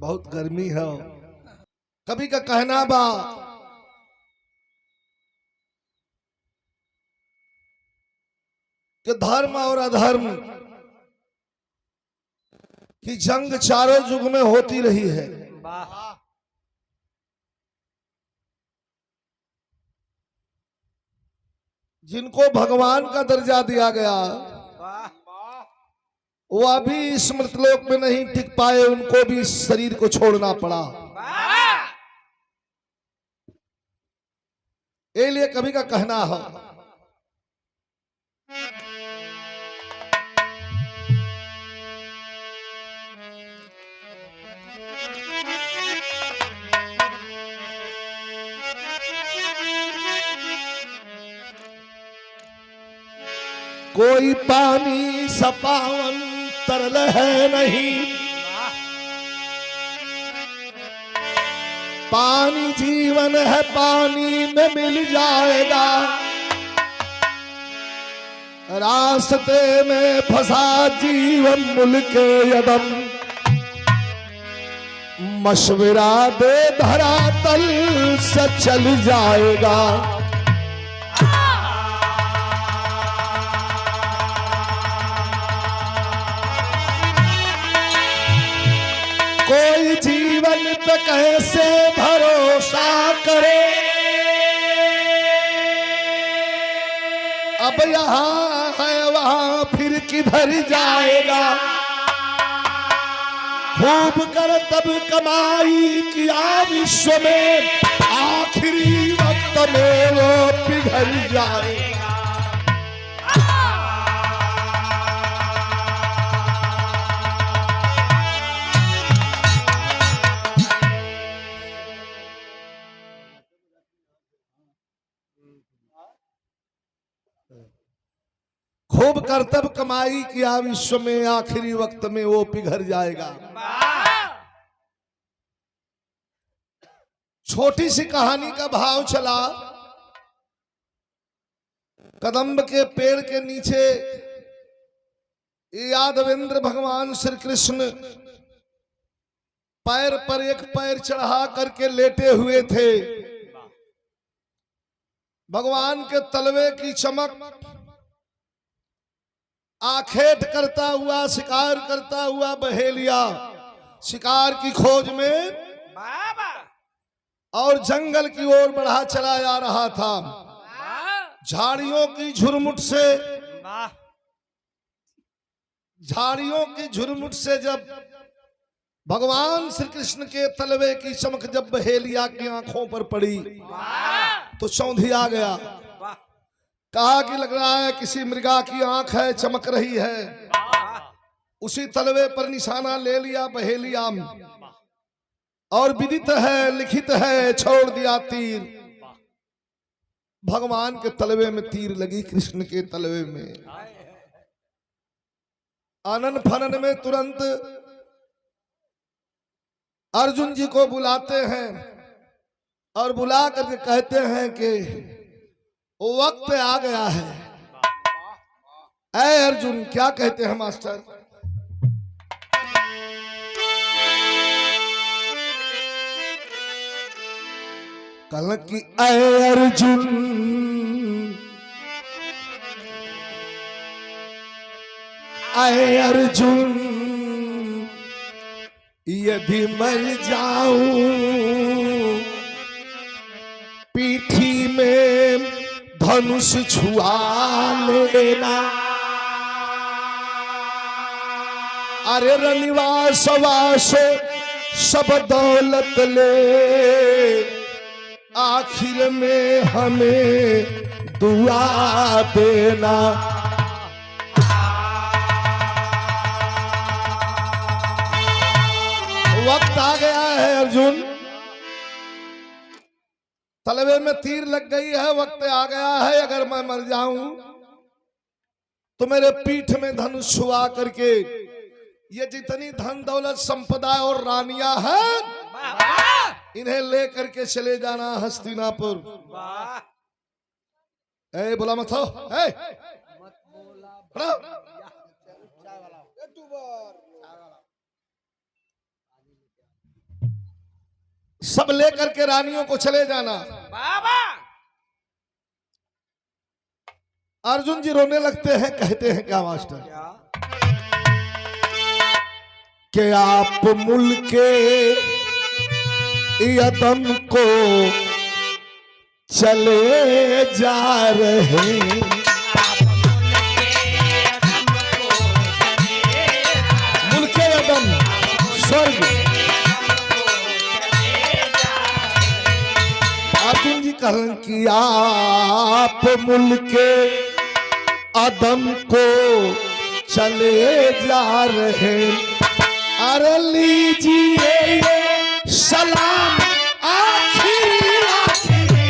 बहुत गर्मी है। कभी का कहना बा कि धर्म और अधर्म की जंग चारों युग में होती रही है। जिनको भगवान का दर्जा दिया गया वो अभी इस मृतलोक में नहीं टिक पाए, उनको भी इस शरीर को छोड़ना पड़ा। ये लिए कभी का कहना है कोई पानी सा पावन तरल है नहीं, पानी जीवन है, पानी में मिल जाएगा। रास्ते में फंसा जीवन मुल्क यदम, मशवरा दे धरातल से चल जाएगा। कोई जीवन पे कैसे भरोसा करे, अब यहाँ है वहाँ फिर किधर जाएगा। खूब कर तब कमाई किया विश्व में, आखिरी वक्त में वो पिघल जाएगा। खूब करतब कमाई किया विश्व में, आखिरी वक्त में वो पिघल जाएगा। छोटी सी कहानी का भाव चला। कदम्ब के पेड़ के नीचे यादवेंद्र भगवान श्री कृष्ण पैर पर एक पैर चढ़ा करके लेटे हुए थे। भगवान के तलवे की चमक आखेट करता हुआ, शिकार करता हुआ बहेलिया शिकार की खोज में और जंगल की ओर बढ़ा चला जा रहा था। झाड़ियों की झुरमुट से जब भगवान श्री कृष्ण के तलवे की चमक जब बहेलिया की आंखों पर पड़ी तो चौंधिया गया। कहा कि लग रहा है किसी मृगा की आंख है, चमक रही है। उसी तलवे पर निशाना ले लिया बहेलिया और विदित है, लिखित है, छोड़ दिया तीर। भगवान के तलवे में तीर लगी, कृष्ण के तलवे में। आनन फनन में तुरंत अर्जुन जी को बुलाते हैं और बुला करके कहते हैं कि वक्त आ गया है। ऐ अर्जुन, क्या कहते हैं मास्टर? कल की ऐ अर्जुन, ऐ अर्जुन, यदि मर जाऊं पीठी में धनुष छुआ लेना। अरे रनिवास वास सब दौलत ले, आखिर में हमें दुआ देना। वक्त आ गया है अर्जुन, तलवे में तीर लग गई है, वक्त आ गया है। अगर मैं मर जाऊं तो मेरे पीठ में धनुष छुआ करके ये जितनी धन दौलत संपदा और रानियां हैं इन्हें ले करके चले जाना हस्तिनापुर। ए बोला मत हो, सब लेकर के रानियों को चले जाना। बाबा अर्जुन जी रोने लगते हैं, कहते हैं क्या मास्टर? कि आप मुल्के यदम को चले जा रहे, मुल्के यदम स्वर्ग। अर्जुन जी कहन कि आप मुल्के अदम को चले जा रहे, अरे लीजिए ये सलाम आखिरी आखिरी,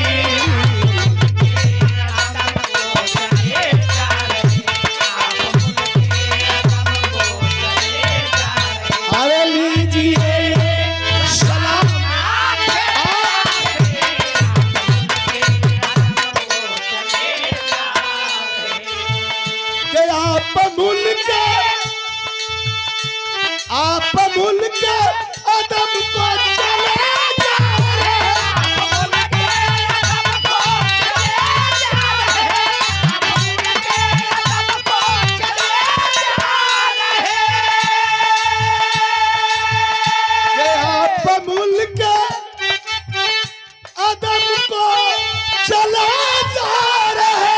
अरे लीजिए ये सलाम के आप मुल्क अदम को चले जा रहे, आप मुल्क अदम को चला जा रहे,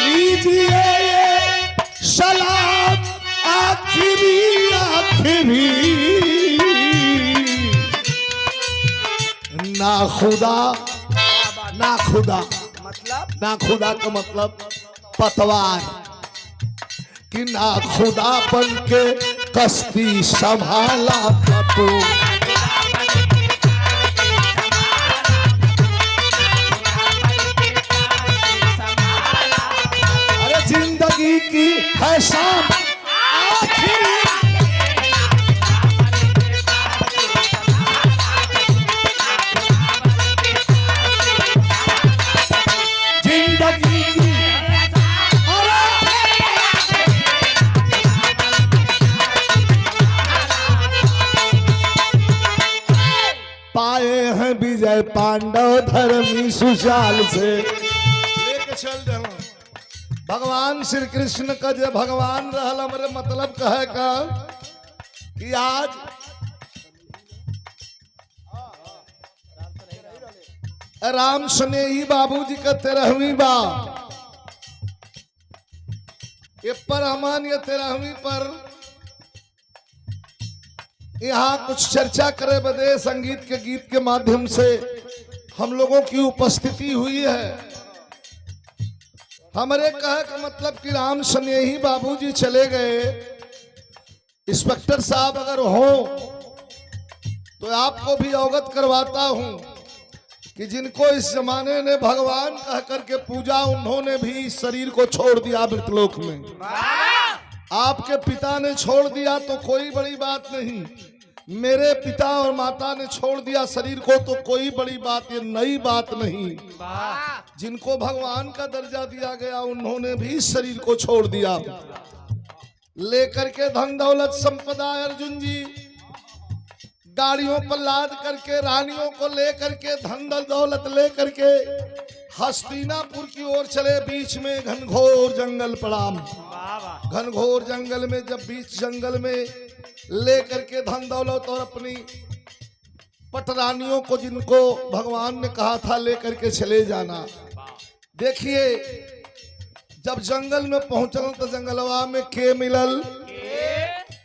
लीजिए ये सलाम आखिरी आखिरी, ना खुदा ना खुदा, मतलब ना खुदा का मतलब पतवार, कि ना खुदा बन के कश्ती संभाला था तू, अरे जिंदगी की है शाम आखिरी, जिंदगी की पाए हैं विजय पांडव धर्मी सुशाल से, लेके चल जाओ। भगवान श्री कृष्ण का जो भगवान रहल, हमारे मतलब कहे का कि आज राम स्नेही बाबूजी का 13वीं बा, ये पर अमान या 13वीं पर यहाँ कुछ चर्चा करे बदे संगीत के गीत के माध्यम से हम लोगों की उपस्थिति हुई है। हमारे कहे का मतलब कि राम स्नेही बाबूजी चले गए, इंस्पेक्टर साहब अगर हो तो आपको भी अवगत करवाता हूं कि जिनको इस जमाने ने भगवान कह करके पूजा, उन्होंने भी इस शरीर को छोड़ दिया मृतलोक में। आपके पिता ने छोड़ दिया तो कोई बड़ी बात नहीं, मेरे पिता और माता ने छोड़ दिया शरीर को तो कोई बड़ी बात, ये नई बात नहीं। जिनको भगवान का दर्जा दिया गया उन्होंने भी शरीर को छोड़ दिया, लेकर के धन दौलत संपदा। अर्जुन जी गाड़ियों पर लाद करके रानियों को लेकर के धन दौलत लेकर के हस्तिनापुर की ओर चले। बीच में घनघोर जंगल पड़ा, घनघोर जंगल में जब बीच जंगल में लेकर के धन दौलत और अपनी पटरानियों को, जिनको भगवान ने कहा था लेकर के चले जाना। देखिए जब जंगल में पहुंचल तो जंगलवा में के मिलल,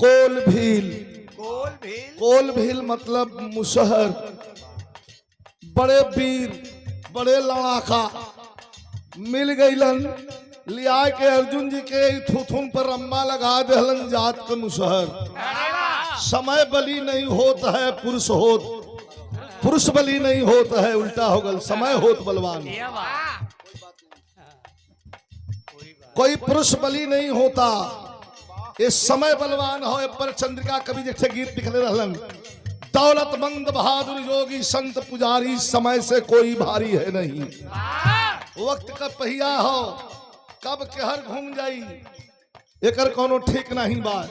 कोल भील। कोल भील मतलब मुसहर, बड़े वीर बड़े लड़ाका मिल गईलन, लिया के अर्जुन जी के थुथुन पर रम्मा लगा देहलन जात के मुसहर। समय बली नहीं होता है पुरुष होत, पुरुष बली नहीं होता है, उल्टा हो गल, समय होत बलवान। कोई पुरुष बली नहीं होता, ये समय बलवान हो। पर चंद्रिका कवि जैसे गीत लिखने रहलन, दौलतमंद बहादुर योगी संत पुजारी, समय से कोई भारी है नहीं। वक्त का पहिया हो, कब केहर घूम जाई एकर कोनो ठीक नहीं बात।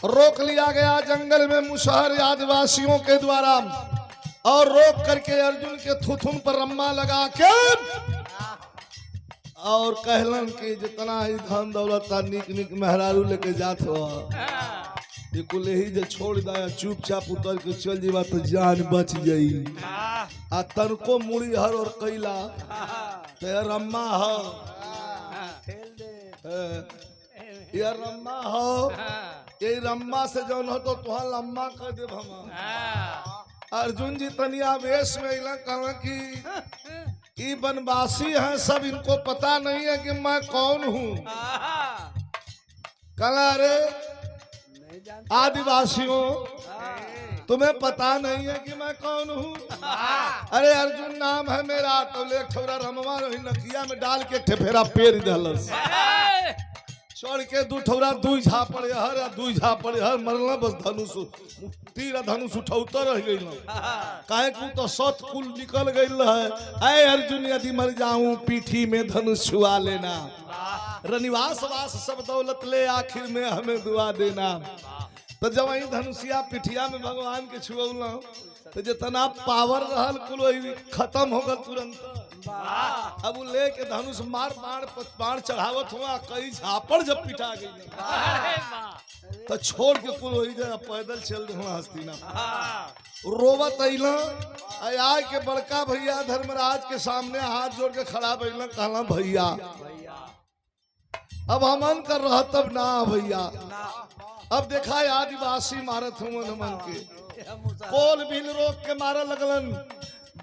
रोक लिया गया जंगल में मुसहर आदिवासियों के द्वारा और रोक करके अर्जुन के थुथुन पर रम्मा लगा के और कहलन कि जितना ही धन दौलत निक निक मेहरारू लेके जात हो कुल ही जो छोड़ दिया चुपचाप उतर के चल जीवा तो जान बच जाई आ तनको मुड़ी हर और कैला ते रम्मा हो ये रम्मा हो ये रम्मा से जौन हो तो तुहा लम्मा कर दे हम अर्जुन जी तनिया वेश में इला कहला कि ये बनवासी हैं सब इनको पता नहीं है कि मैं कौन हूँ कहला रे आदिवासियों तुम्हें पता नहीं है कि मैं कौन हूँ अरे अर्जुन नाम है मेरा तो ले ठोरा रमवा रही नकिया में डाल के ठेफेरा पेर दलस छोड़ के दू ठौरा दू झापड़ हर दू झापड़ हर मरला बस धनुष तीर धनुष उठौता रह गई काहे को तो सत कुल निकल गई है ऐ अर्जुन यदि मर जाऊं पीठी में धनुष छुआ लेना रनिवास वास सब दौलत ले आखिर में हमें दुआ देना तो जब वही धनुषिया पिठिया में भगवान के छुआ तो जितना पावर रहल कुल वही खत्म हो गल तुरंत अब वो लेके धनुष मार बाण चढ़ावत हुआ कई झापड़ जब पिटा गई तो छोड़ के कुल वही जगह पैदल चल रहे हस्तिना रोवत अइला आय के बड़का भैया धर्मराज के सामने हाथ जोड़ के खड़ा भइला कहला भैया अब हमन कर रहा तब ना भैया अब देखा आदिवासी मारत हुआ हमन के कोल बिल रोक के मारा लगलन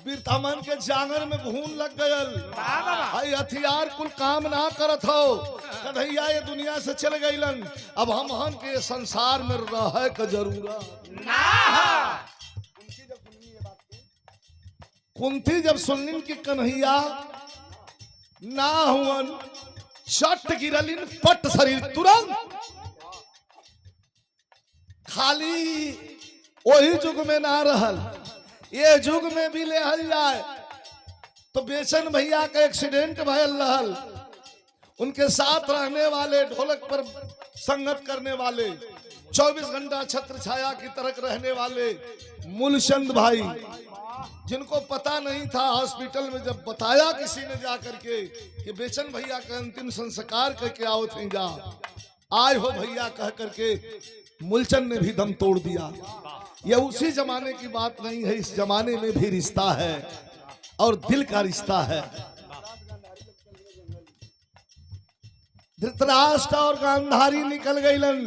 बीरथमन के जांगर में घून लग गयल हाई हथियार कुल काम ना करत हो कन्हैया ये दुनिया से चल गईलन अब हम के संसार में रह के जरूरत कुंती जब सुनिन की कन्हैया ना हुवन चट गिरलिन पट शरीर तुरंत खाली वही युग में ना रहल ये युग में भी ले हल जाए तो बेचन भैया का एक्सीडेंट भयल रहल उनके साथ रहने वाले ढोलक पर संगत करने वाले 24 घंटा छत्र छाया की तरह रहने वाले मूलचंद भाई जिनको पता नहीं था हॉस्पिटल में जब बताया किसी ने जाकर के कि बेचन भैया का अंतिम संस्कार करके आओ थे जा आए हो भैया कह करके मूलचंद ने भी दम तोड़ दिया यह उसी जमाने की बात नहीं है इस जमाने में भी रिश्ता है और दिल का रिश्ता है धृतराष्ट्र और गांधारी निकल गईलन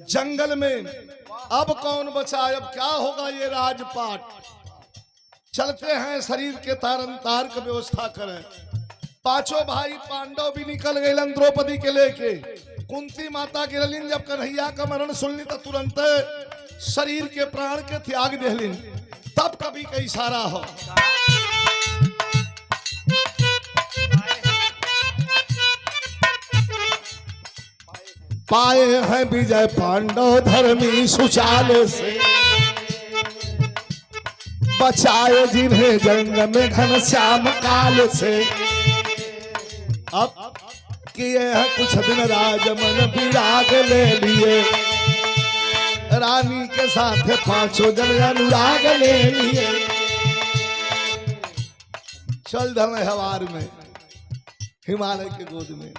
जंगल में अब कौन बचा अब क्या होगा ये राजपाट चलते हैं शरीर के तारन तार की व्यवस्था करें पांचों भाई पांडव भी निकल गईलन द्रौपदी के लेके कुंती माता गिरलिन जब कन्हैया का मरण सुनली तो तुरंत शरीर के प्राण के त्याग देहलिन तब कभी का इशारा हो पाए हैं विजय पांडव धर्मी सुचाल से बचाए जिन्हें जंग में घनश्याम काल से अब किए हैं कुछ दिन राजमन विराग ले लिए रानी के साथ पांचों जन अनुराग ले लिए चल धन हवार में हिमालय के गोद में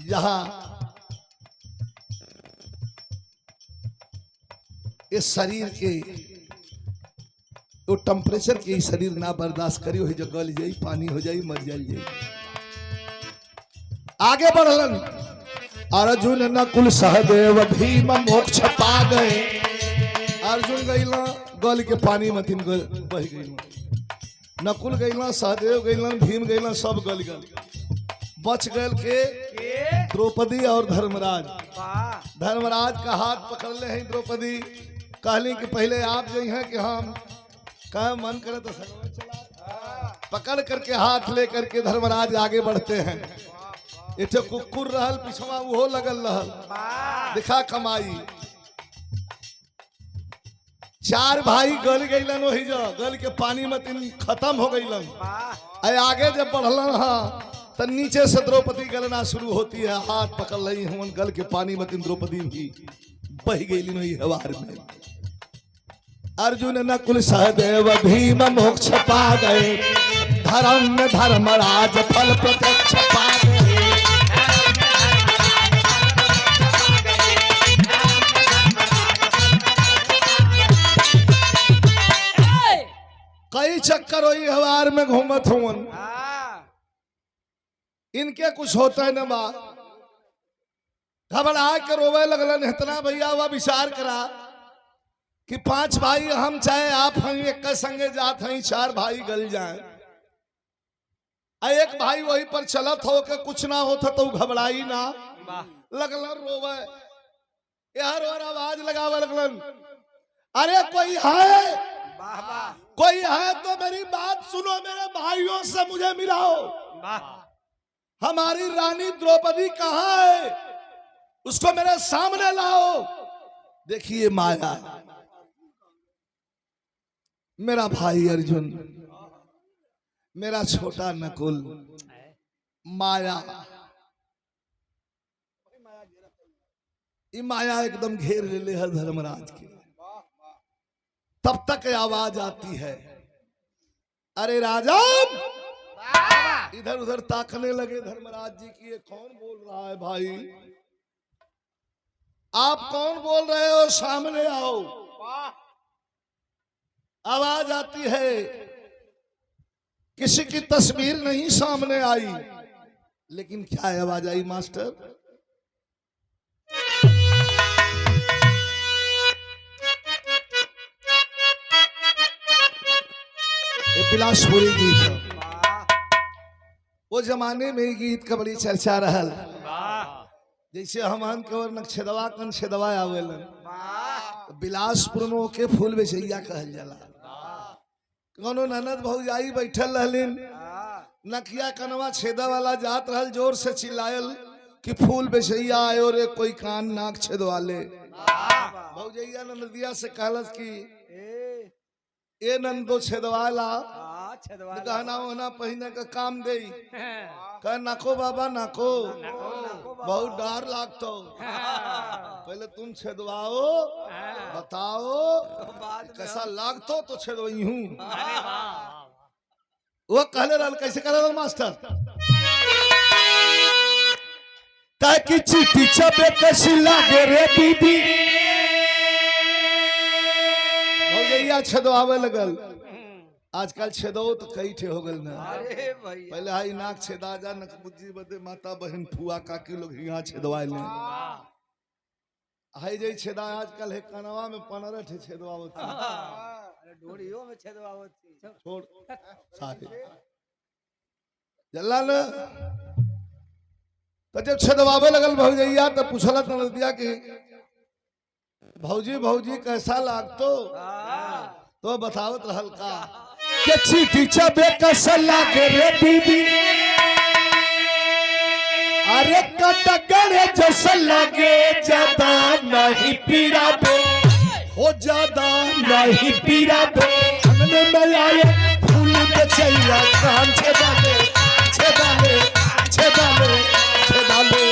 जहां इस शरीर के वो टेम्परेचर के शरीर ना बर्दाश्त करी हो जो गल जाई पानी हो जाई मर जाई आगे बढ़लन अर्जुन नकुल सहदेव भीम मोक्ष पा गए अर्जुन गईला गल के पानी में तीन बह गई नकुल गईला सहदेव गईला भीम गईला सब गल गल बच गए के द्रौपदी और धर्मराज धर्मराज का हाथ पकड़ ले हैं द्रौपदी कहली कि पहले आप गई हैं कि हम कह मन करे तो चला पकड़ करके हाथ ले करके धर्मराज आगे बढ़ते हैं एक कुकुर रहल पिछवा वो लगल रहल दिखा कमाई चार भाई गल गईलन वही जो गल के पानी में तीन खत्म हो गईलन आगे जब बढ़लन हाँ तो नीचे से द्रौपदी गलना शुरू होती है, हाथ पकड़ रही हमन गल के पानी में द्रौपदी भी बह गई हवार में। अर्जुन नकुल सहदेव भीम मोक्ष पा गए, धर्म में धर्मराज फल प्रत्यक्ष पा गए। कई चक्कर हुई हवार में घूमत हूं, इनके कुछ होता है न बा, घबरा के रोवे लगलन। इतना भैया हुआ विचार करा कि 5 भाई हम चाहे आप हैं, एक संगे जात हैं, 4 भाई गल जाए, एक भाई वही पर चलत हो के कुछ ना होता तो घबराई ना, लगलन रोवे। यार और आवाज लगावे लगलन, अरे कोई है, कोई है तो मेरी बात सुनो, मेरे भाइयों से मुझे मिलाओ, हमारी रानी द्रौपदी कहाँ है, उसको मेरे सामने लाओ। देखिए माया, मेरा भाई अर्जुन, मेरा छोटा नकुल, माया, ये माया एकदम घेर ले है धर्मराज के। तब तक आवाज आती है, अरे राजा, इधर उधर ताकने लगे धर्मराज जी की, ये कौन बोल रहा है भाई, आप कौन बोल रहे हो, सामने आओ। आवाज आती है, किसी की तस्वीर नहीं सामने आई, लेकिन क्या आवाज आई मास्टर, बिलासपुरी गीत, वो जमाने में गीत का बड़ी चर्चा रहल। जैसे हमान कवर नक्षदवा कन छेदवा आवेलन, बिलासपुर में के फूल बेचैया कहल जाला। कोनो ननद भौजाई बैठल रहलिन, नकिया कनवा छेदा वाला जात रहल, जोर से चिल्लायल कि फूल बेचैया आयो रे, कोई कान नाक छेदवा ले। भौजैया ननदिया से कहलस कि ए नंदो छेदवाला, गहना वहना पहने का काम दे, कह नाको बाबा नाको, बहुत डर लागतो, पहले तुम छेदवाओ, बताओ कैसा लागतो तो छेदवाई हूँ। वो कहले रहल, कैसे कहले रहल मास्टर, ताकि चीटी चबे कैसी लागे रे दीदी, भौजैया छेदवावे लगल। आजकल छेदो तो कई ठे हो गल ना, पहले हाई नाक छेदा जा, नकबुज्जी बदे माता बहन फुआ काकी लोग यहाँ छेदवाए ले, हाई जई छेदा आजकल है कनवा में 15 ठे छेदवावत, डोरियो में छेदवावत, छोड़ सारे जल्ला न। तो जब छेदवावे लगल भौजैया तो पूछला ननदिया कि भौजी भौजी कैसा लागतो, तो बतावत रहल का के चीटी चबे कैसा लागे रे दीदी, अरे कटगड़े जैसा लगे, ज्यादा नहीं पीरा दे, हो ज्यादा नहीं पीरा दे, हमने में आए फूल बेचैया, कान छेदा ले, छेदा ले, छेदा ले, छेदा ले,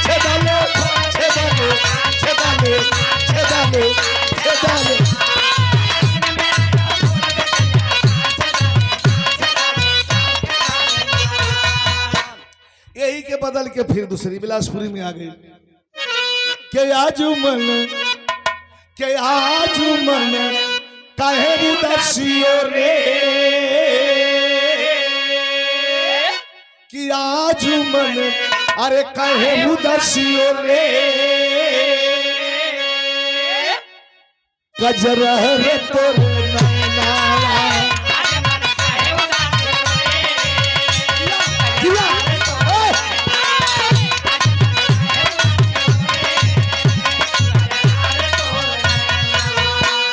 छेदा ले, छेदा ले, छेदा ले, छेदा ले, छेदा ले। यही के बदल के फिर दूसरी बिलासपुरी में आ गई, के आजुमन, के आजुमन काहे उदासियो रे, कि आजुमन अरे काहे उदासियो रे, गजरा रे तोरे नैना,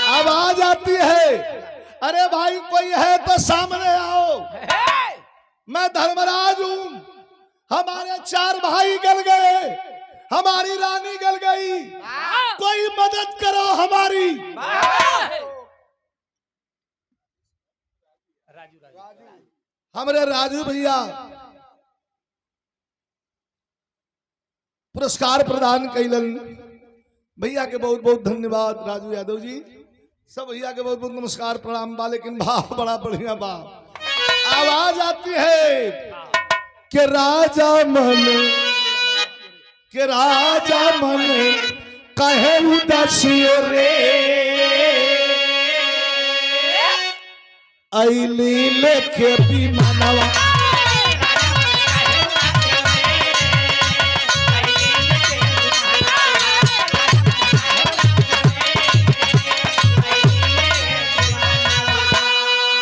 आवाज आती है, अरे भाई कोई है तो सामने आओ, मैं धर्मराज हूं, हमारे 4 भाई गल गए, हमारी रानी गल गई, कोई मदद करो हमारी। हमारे राजू भैया पुरस्कार प्रदान कैलन। भैया के बहुत बहुत धन्यवाद राजू यादव जी, सब भैया के बहुत बहुत नमस्कार प्रणाम बा। लेकिन भाव बड़ा बढ़िया बा, आवाज आती है कि राजा मन कहे उदासियो रे, ऐली लेके भी मानवा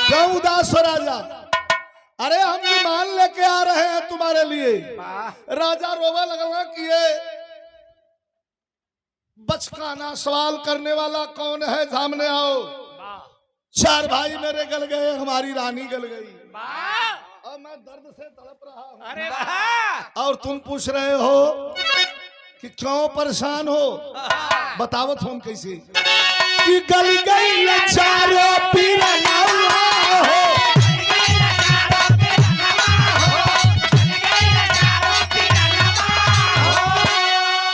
क्यों उदास हो राजा? अरे हम विमान लेके आ रहे हैं तुम्हारे लिए। राजा रोवा लगा कि ये बचकाना सवाल करने वाला कौन है, सामने आओ। चार भाई मेरे गल गए, हमारी रानी गल गई, और मैं दर्द से तड़प रहा हूं। अरे वाह! और तुम पूछ रहे हो कि क्यों परेशान हो? बताओ तुम कैसे कि गल गई चारों पीरना हो,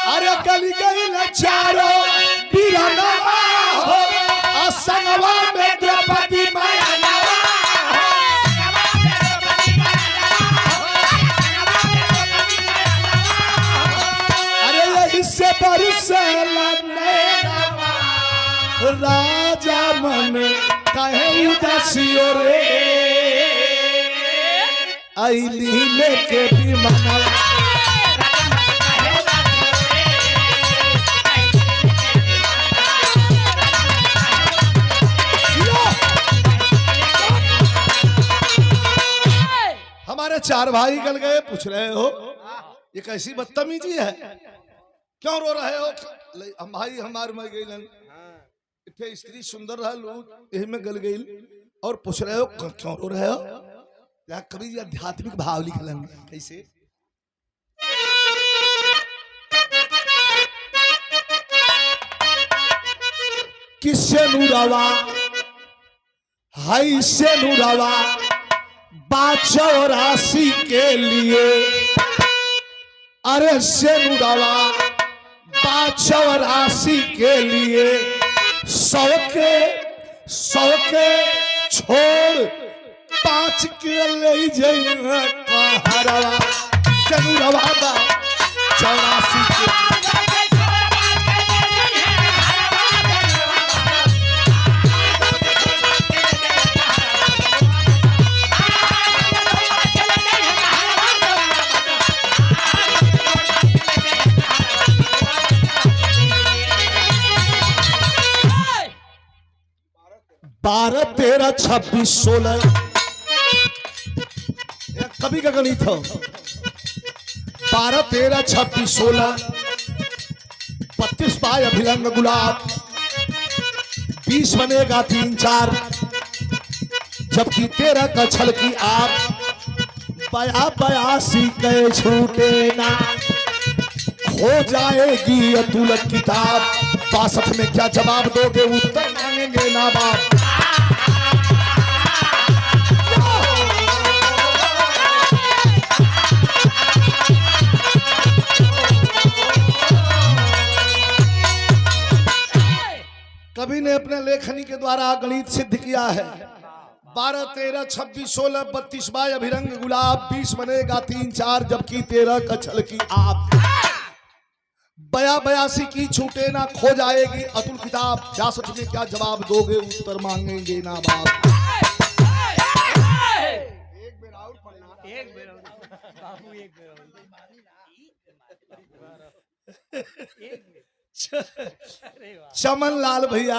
अरे गल गई चारों पीरना हो, असंगवा में द्रौपदी माया से बरसे राजा मन कहे उदासियो रे, ऐली लेके भी मना। हमारे चार भाई गल गए, पूछ रहे हो ये कैसी बदतमीजी है, क्यों रो रहे हो? हम भाई हमार मर गई, इतने स्त्री सुंदर रहा लोग यही में गल गई, और पूछ रहे हो क्यों रो रहे हो? या कभी आध्यात्मिक भाव लिखलन कैसे? किससे नुरावा हाई से नुरावा बाचौरासी के लिए, अरे से नुरावा चौरासी के लिए 100 के छोड़ 5 के ले जाइए हरवा चनुरवा 84 के। बारह 13 26 16 कभी का गणित हो। 12 13 26 16 32 पाए अभिलंग गुलाब, 20 बनेगा 3 4, जबकि 13 का छल की आप 82 के छूटे ना, हो जाएगी अतुल किताब। 62 में क्या जवाब दोगे, उत्तर मांगेंगे ना बाप। कवि ने अपने लेखनी के द्वारा गणित सिद्ध किया है। 12 13 26 16 32 बाय अभिरंग गुलाब, 20 बनेगा 3 4, जबकि 13 का छल की आप। 82 की छूटे ना, खो जाएगी अतुल किताब। 66 में क्या जवाब दोगे, उत्तर मांगेंगे ना बाप। एक बेर और पढ़ना, एक बेर बाबू, एक बेर चमन लाल भैया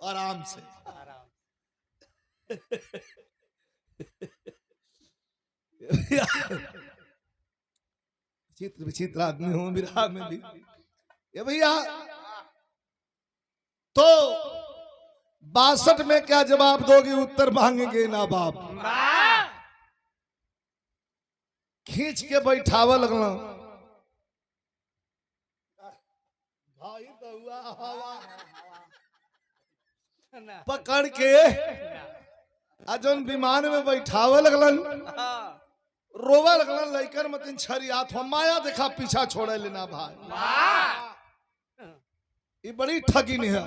आराम से विचित्र विचित्र आदमी हूं विराह में भी। ये भैया तो 62 में क्या जवाब दोगे, उत्तर मांगेंगे ना बाप। खींच के बैठावा लगना भाई, तो हुआ हवा पकड़ के अजन विमान में बैठावे लगलन, रोवे लगलन, लइकन मतिन छरियात हो माया देखा पीछा छोड़े लेना भाई। ये बड़ी ठगी नहीं है,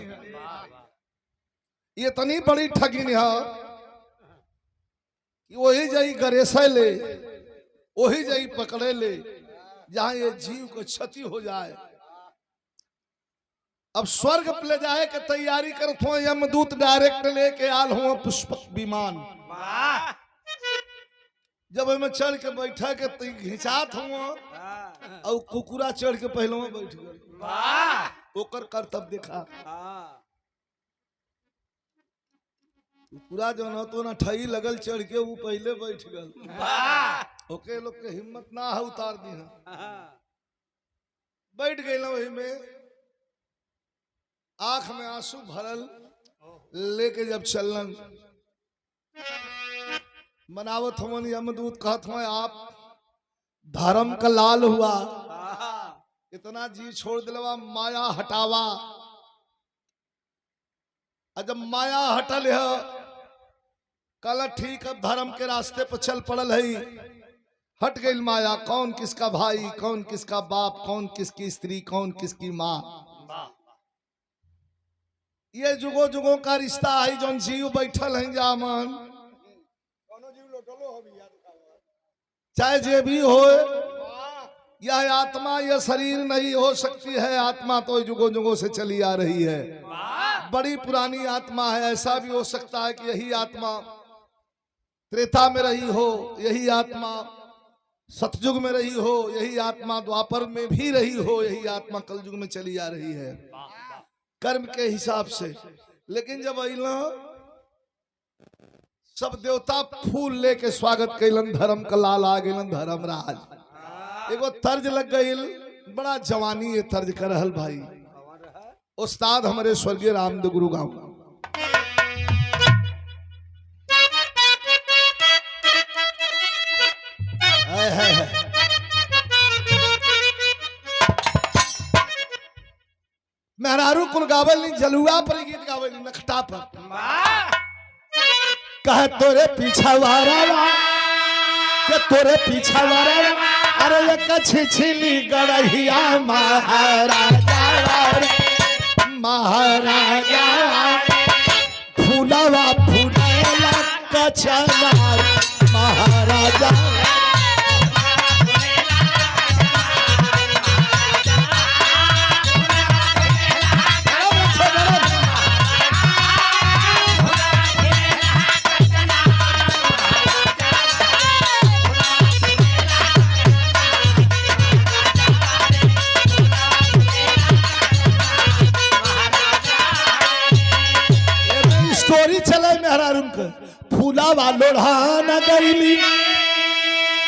ये इतनी बड़ी ठगी नहीं है कि वही जाई गरेसे ले, वही जाई पकड़े ले जहां ये जीव को क्षति हो जाए। अब स्वर्ग पे ले जाए के तैयारी करत हो, यमदूत डायरेक्ट लेके आल हो पुष्पक विमान। जब मैं चढ़ के बैठा के घिंचात हुआ और कुकुरा चढ़ के पहले में बैठ गए, ओकर करतब देखा। कुकुरा जो न तो न ठई लगल चढ़ के वो पहले बैठ गल, ओके लोग के हिम्मत ना है उतार दी है, बैठ गए ना वही में, आंख में आंसू भरल लेके जब चलन मनावत हमन यमदूत कहत हुए आप धर्म का लाल हुआ, इतना जी छोड़ दिलवा माया हटावा। जब माया हटल है कल ठीक अब धर्म के रास्ते पर चल पड़ल है, हट गई माया, कौन किसका भाई, कौन किसका बाप, कौन किसकी स्त्री, कौन किसकी माँ। ये जुगो जुगो का रिश्ता है जो जीव बैठल है जामन, चाहे जे भी हो, यह आत्मा यह शरीर नहीं हो सकती है, आत्मा तो जुगो जुगो से चली आ रही है, बड़ी पुरानी आत्मा है। ऐसा भी हो सकता है कि यही आत्मा त्रेता में रही हो, यही आत्मा सतयुग में रही हो, यही आत्मा द्वापर में भी रही हो, यही आत्मा कलयुग में चली आ रही है कर्म के हिसाब से। लेकिन जब अइला सब देवता फूल लेके स्वागत कैलन, धर्म का लाल आ गइलन धर्मराज। एगो तर्ज लग गइल, बड़ा जवानी ये तर्ज कर रहल भाई उस्ताद हमारे स्वर्गीय रामदेव गुरु गांव। मेहरारू कुल गावल नहीं, जलुआ पर गीत गावल नहीं, नखटा पर कह तोरे पीछा वारा के तोरे पीछा वारा, अरे ये छिछली गड़हिया महाराजा महाराजा, फूलवा फूलेला कचना महाराजा। स्टोरी चले मेहरारून के, फूलावा लोढ़ाना गईली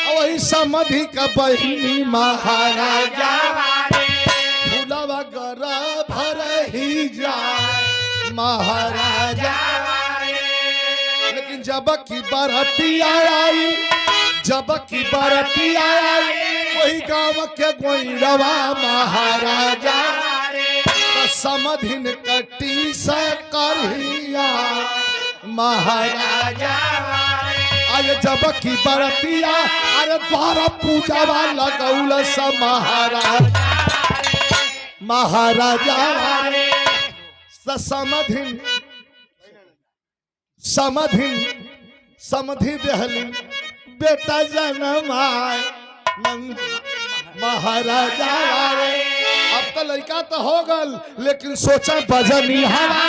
वही समधि का बहिनी महाराजा, फूलावा गरा भर ही जाए महाराजा। लेकिन जब की बरती आई, जब की बरती आई वही गांव के गोइरवा महाराजा, समधिन कटी से करहिया महाराजा। अरे जब की बरतिया अरे द्वारा पूजावा लगौल स महाराजा महाराजा। समधिन समधिन समधि देहलिन बेटा जन्माय महाराजा। अब तो लड़का तो हो गल, लेकिन सोचा बजनिहारा,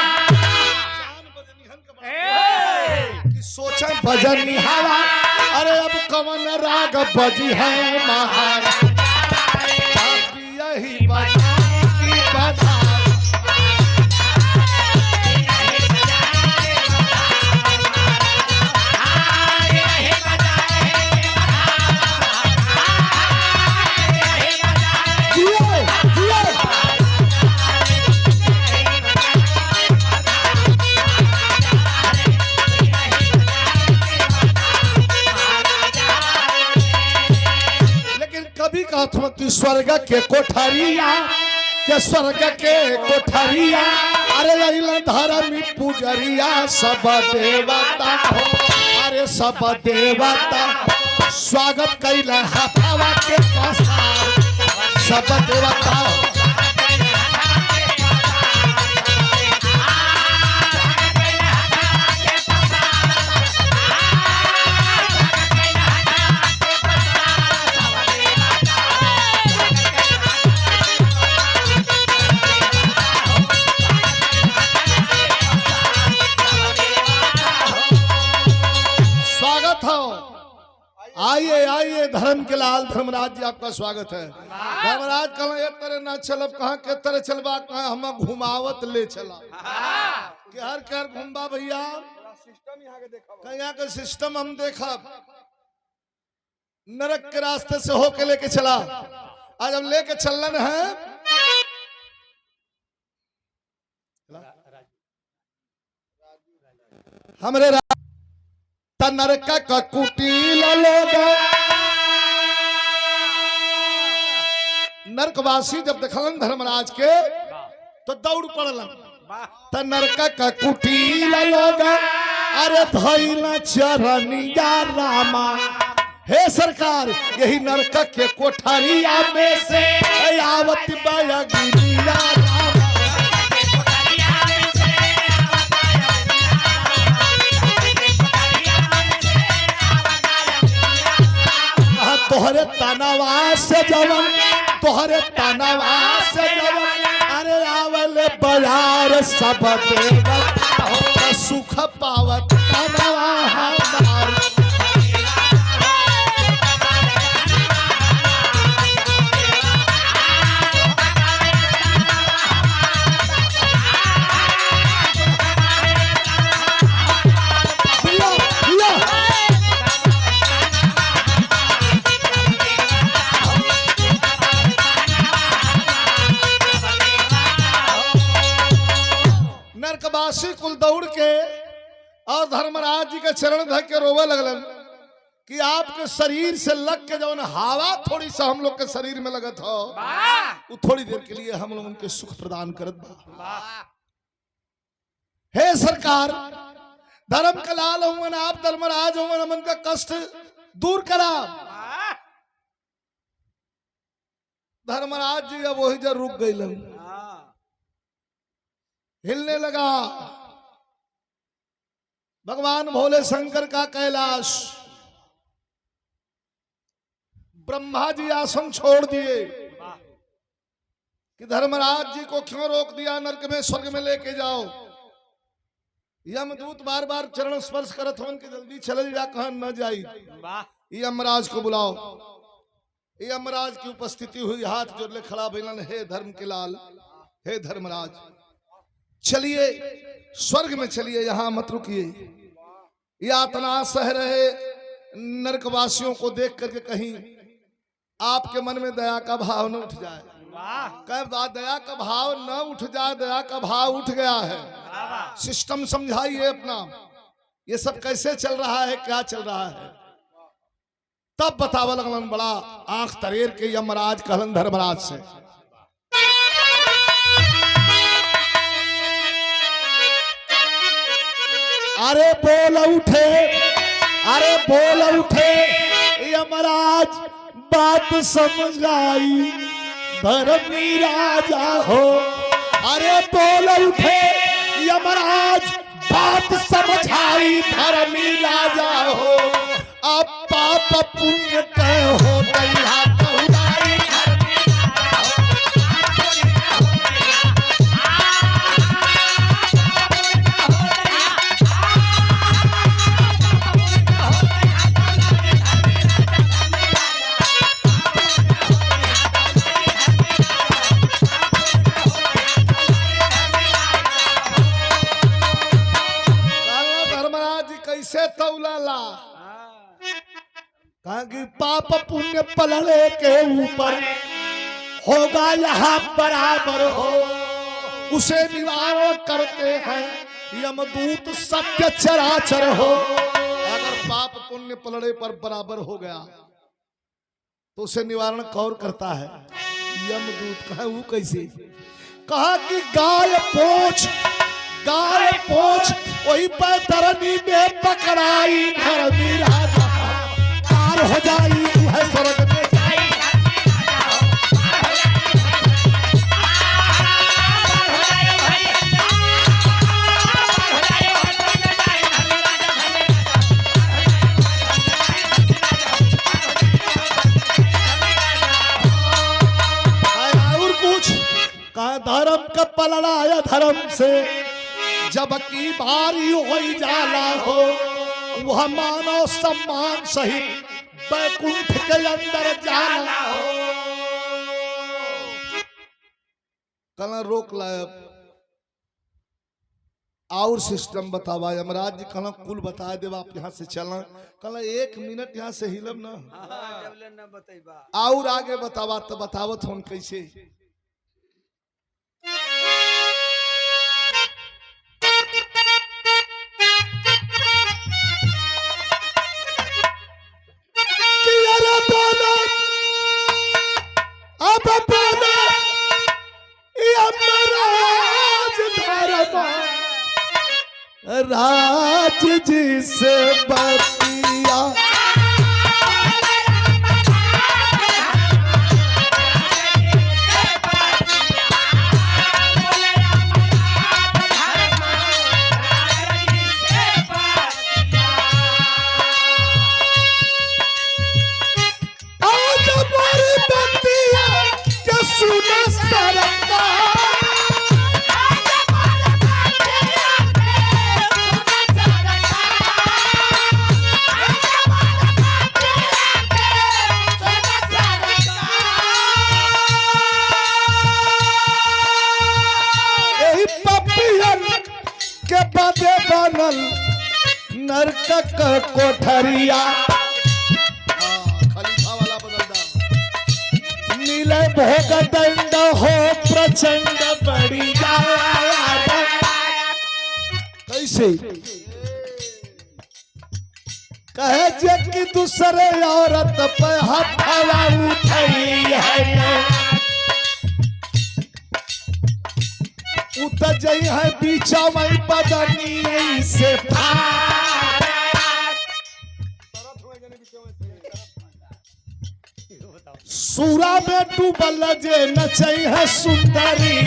सोचा बजनिहारा, अरे अब कवन राग बजी है महाराजा, यही बजा की बजा। स्वर्ग के कोठरिया के स्वर्ग के कोठरिया अरे अइला धर्मी पुजरिया सब देवता हो, अरे सब देवता स्वागत कैला हथवा के पसार सब देवता हो। आइए आइए धर्म के लाल धर्मराज जी आपका स्वागत है। धर्मराज कहा एक तरह ना चलब, कहा के तरह चलबा, कहा हम घुमावत ले चला के हर कर घुमबा भैया यहाँ के सिस्टम हम देखा नरक के रास्ते से होके लेके चला। आज हम लेके चलन है हमरे नरक का कुटील लोग। नरकवासी जब देखलन धर्मराज के तो दौड़ पड़लन। नरक का कुटील लोग अरे धैला चरनिया रामा। हे सरकार यही नरक के कोठरिया में से आवत बयगिरिया तोहरे तनवा से जवन, तोहरे तनवा से जवन अरे आवल बयार सब देवता हो सुख पावत तनवा हमार। नरकवासी कुल दौड़ के और धर्मराज जी के चरण धर के रोवे लगलन कि आपके शरीर से लग के जवन हवा थोड़ी सा हम लोग के शरीर में लगत हो वो थोड़ी देर के लिए हम लोग उनके सुख प्रदान करत बा। हे सरकार धर्म के लाल हुवन आप धर्मराज हुवन हमन का कष्ट दूर करा। धर्मराज जी अब वही जर रुक गईलन, हिलने लगा। भगवान भोले शंकर का कैलाश, ब्रह्मा जी आसन छोड़ दिए कि धर्मराज जी को क्यों रोक दिया, नरक में स्वर्ग में लेके जाओ। यमदूत बार बार चरण स्पर्श करत हवन कि जल्दी चले जा, कहां न जाई। यमराज को बुलाओ। यमराज की उपस्थिति हुई, हाथ जोड़ ले खड़ा भइलन, हे धर्म के लाल, हे धर्मराज चलिए स्वर्ग में चलिए, यहां मत रुकिए। यातना सह रहे नरकवासियों को देख करके कहीं आपके मन में दया का भाव न उठ जाए। कह दया का भाव न उठ जाए, दया का भाव उठ गया है। सिस्टम समझाइए अपना, ये सब कैसे चल रहा है, क्या चल रहा है। तब बतावा लगलन बड़ा आंख तरेर के यमराज कहलन धर्मराज से, अरे बोल उठे, अरे बोल उठे यमराज बात समझ आई धर्मी राजा हो। अरे बोल उठे यमराज बात समझ आई धर्मी राजा हो। अब पाप पुण्य तय हो गया कि पाप पुण्य पलड़े के ऊपर होगा यहाँ बराबर हो। उसे निवारण करते हैं यमदूत सत्य चराचर हो। अगर पाप पुण्य पलड़े पर बराबर हो गया तो उसे निवारण कौन करता है? यमदूत। कहा वो कैसे? कहा कि गाय पोंछ गाय पोछ वही पैतरनी में पकड़ाई धर्मी राजा पार हो जाई तू है स्वर्ग में जाई और पूछ कहा धर्म का पलड़ाया धर्म से जब की बारी हो जाला हो वह मानव सम्मान सहित बैकुंठ के अंदर जाला हो। कल रोक लाया और सिस्टम बतावा यमराज जी कल कुल बता देवा आप यहाँ से चलना कल 1 मिनट यहाँ से हिलब ना और आगे बतावा तो बतावत हम कैसे राज जी से बतिया आज हमारी बतिया के सुना सरकार बदे बनल नरक कोठरिया खलीफा वाला बदल नीले भोग दंड हो प्रचंड बढ़िया कैसे कहे जे कि दूसरे औरत पे हथवा उठाई है उतर जई है बीचा वही बदनी से सूरा में डूबल जे नचई है सुंदरी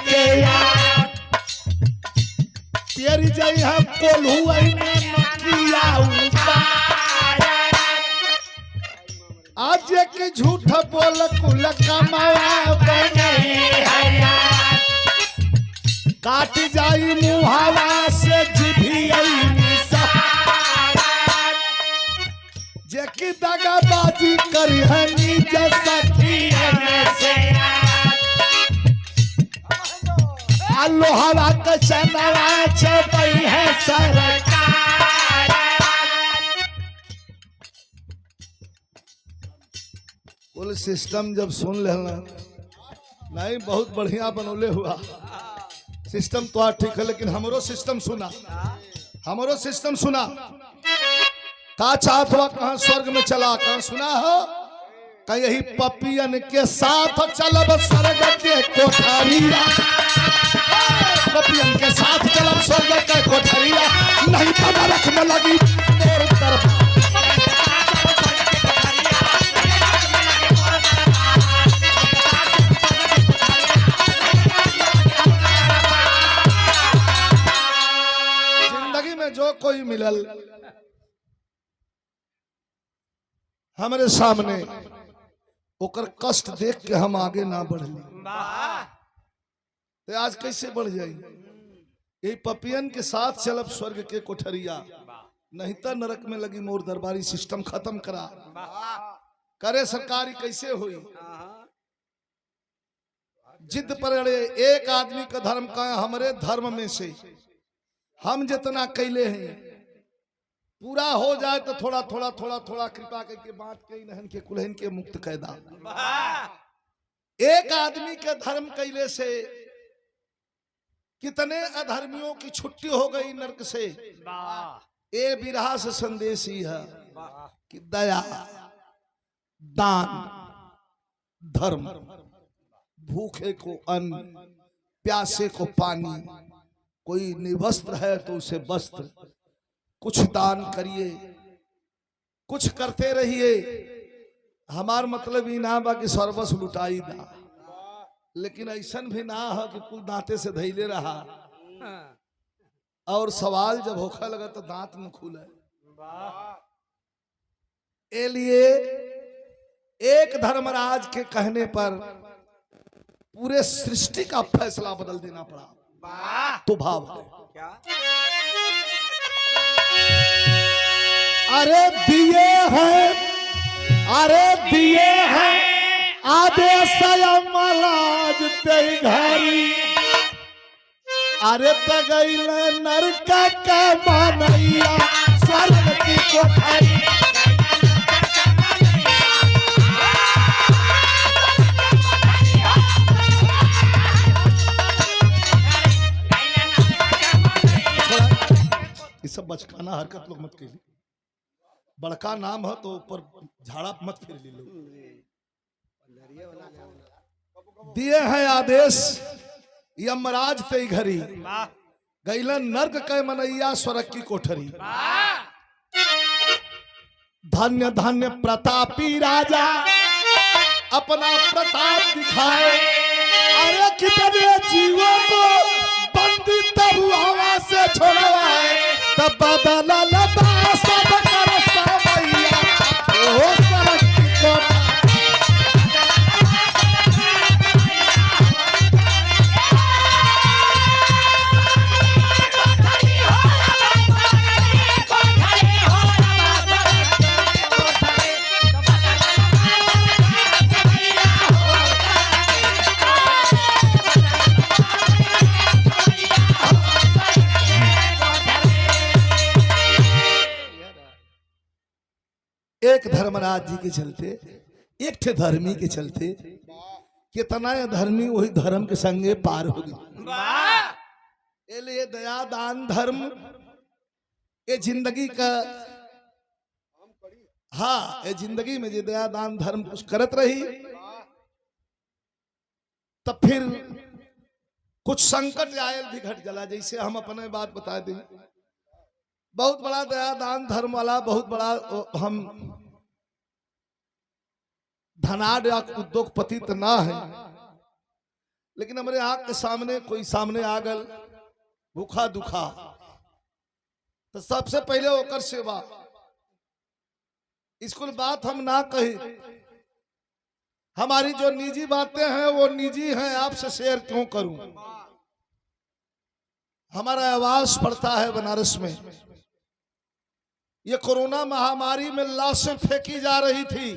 के तेरी जई है कोल्हुआ में नकिया आज के झूठ बोल कुल कमावा बने काट जाई मुहावा से जेकी दगाबाजी करी है निज सखियन से लोहवा के चंदवा छपई है सरकार कुल सिस्टम जब सुन लेना नहीं बहुत बढ़िया बनौले हुआ सिस्टम तो ठीक है लेकिन हमरो सिस्टम सुना का चाहत हुआ कहां स्वर्ग में चला कहां सुना हो का यही पपियन के साथ चलब स्वर्ग के कोठरिया पपियन के साथ चलब स्वर्ग के कोठरिया नहीं तो नरक में लगी और तरफ जो कोई मिलल हमारे सामने ओकर कष्ट देख के हम आगे ना बढ़ली तो आज कैसे बढ़ जाई यही पपियन के साथ चलब स्वर्ग के कोठरिया नहीं तो नरक में लगी मोर दरबारी सिस्टम खत्म करा करे सरकारी कैसे हुई जिद पर अड़े एक आदमी का धर्म का हमारे धर्म में से हम जितना कैले हैं पूरा हो जाए तो थोड़ा थोड़ा थोड़ा थोड़ा कृपा करके बांट के नहन के कुलहन के मुक्त कैदा एक आदमी के धर्म कैले से कितने अधर्मियों की छुट्टी हो गई नरक से। ए बिरहा से संदेश ही है कि दया, दान, धर्म, भूखे को अन्न, प्यासे को पानी, कोई निवस्त्र है तो उसे वस्त्र, कुछ दान करिए, कुछ करते रहिए। हमार मतलब ही ना बाकी सर्वस लुटाई दा, लेकिन ऐसा भी ना हो कि कुल दांते से धैले रहा और सवाल जब होखा लगा तो दांत न खुले। ए लिए एक धर्मराज के कहने पर पूरे सृष्टि का फैसला बदल देना पड़ा। तो भाव क्या? अरे दिए हैं, अरे दिए हैं आदेश यमराज तेरी घरी, अरे तगैल नरक का मानैया स्वर्ग की कोठरी। ये सब बचकाना हरकत लोग मत कीजिए, बड़का नाम हो तो ऊपर झाड़ा मत फिर ली लोग। दिए हैं आदेश यमराज ते घरी, गैलन नर्क के मनैया स्वर्ग की कोठरी। धन्य धन्य प्रतापी राजा अपना प्रताप दिखाए, अरे कितने जीवों को बंदी तब हवा से छोड़वाए, तब बदला लबा सब कर सावैया ओ स्वर्ग की कोठरी। एक धर्मराज जी के चलते, एक थे धर्मी के चलते, कितना धर्मी वही धर्म के संगे पार हो गई। ये दया दान धर्म ये जिंदगी का, हाँ ये जिंदगी में जो दया दान धर्म कुछ करत रही, तब फिर कुछ संकट आयल भी घट जला। जैसे हम अपने बात बता दें, बहुत बड़ा दया दान धर्म वाला, बहुत बड़ा हम धनाढ़ या उद्योगपति तो ना है, लेकिन हमारे आंख के सामने कोई सामने आ गल भूखा दुखा, तो सबसे पहले होकर सेवा। इसको बात हम ना कही, हमारी जो निजी बातें हैं वो निजी हैं, आपसे शेयर क्यों करूं। हमारा आवाज पड़ता है बनारस में, ये कोरोना महामारी में लाशें फेंकी जा रही थी।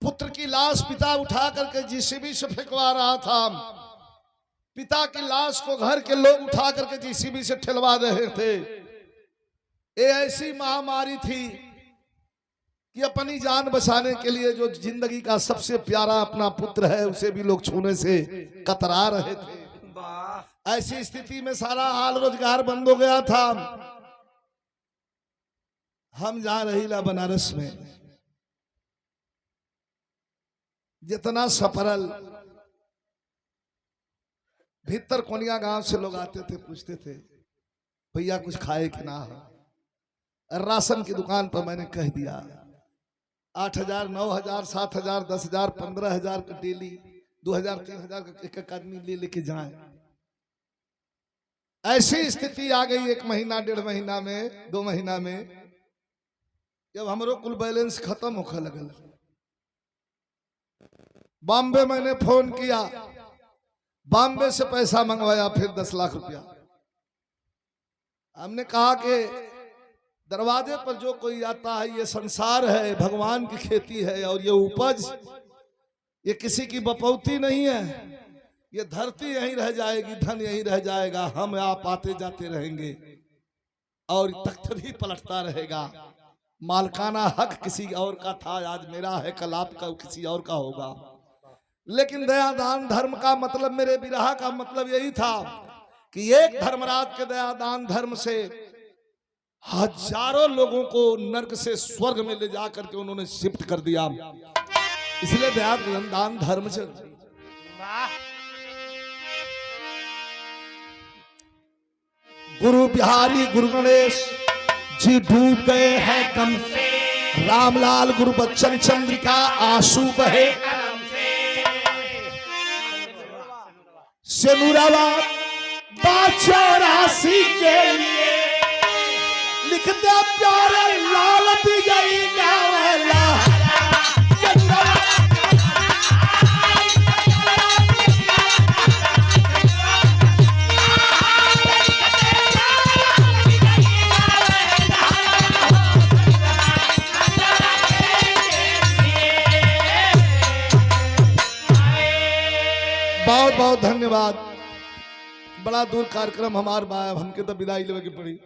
पुत्र की लाश पिता उठा करके जीसीबी से फेंकवा रहा था, पिता की लाश को घर के लोग उठा करके जीसीबी से ठेलवा रहे थे। ये ऐसी महामारी थी कि अपनी जान बचाने के लिए जो जिंदगी का सबसे प्यारा अपना पुत्र है उसे भी लोग छूने से कतरा रहे थे। ऐसी स्थिति में सारा हाल रोजगार बंद हो गया था। हम जा रही ला बनारस में, जितना सफरल भीतर कोनिया गांव से लोग आते थे, पूछते थे भैया कुछ खाए कि ना हो। राशन की दुकान पर मैंने कह दिया 8,000, 9,000, 7,000, 10,000, 15,000 का डेली, 2,000, 3,000 का एक एक आदमी ले लेके जाए। ऐसी स्थिति आ गई 1 महीना, 1.5 महीना में, 2 महीना में, जब हमरो कुल बैलेंस खत्म होने लगल। बॉम्बे मैंने फोन किया, बॉम्बे से पैसा मंगवाया, फिर 10 लाख रुपया। हमने कहा कि दरवाजे पर जो कोई आता है, ये संसार है, भगवान की खेती है, और ये उपज ये किसी की बपौती नहीं है। ये धरती यहीं रह जाएगी, धन यहीं रह जाएगा, हम आप आते जाते रहेंगे और तख्त भी पलटता रहेगा। मालकाना हक किसी और का था, आज मेरा है, कल आपका किसी और का होगा। लेकिन दया दान धर्म का मतलब, मेरे विरह का मतलब यही था कि एक धर्मराज के दया दान धर्म से हजारों लोगों को नरक से स्वर्ग में ले जाकर के उन्होंने शिफ्ट कर दिया। इसलिए दया दान धर्म से गुरु बिहारी गुरु गणेश जी डूब गए हैं कम से, रामलाल गुरु बच्चन चंद्रिका आंसू बहे सिनुराबाद चौरासी के लिए लिखते प्यारे लाल विजयी गावला बहुत बहुत धन्यवाद। बड़ा दूर कार्यक्रम हमार बा, हमके तो विदाई लेवे के पड़ी।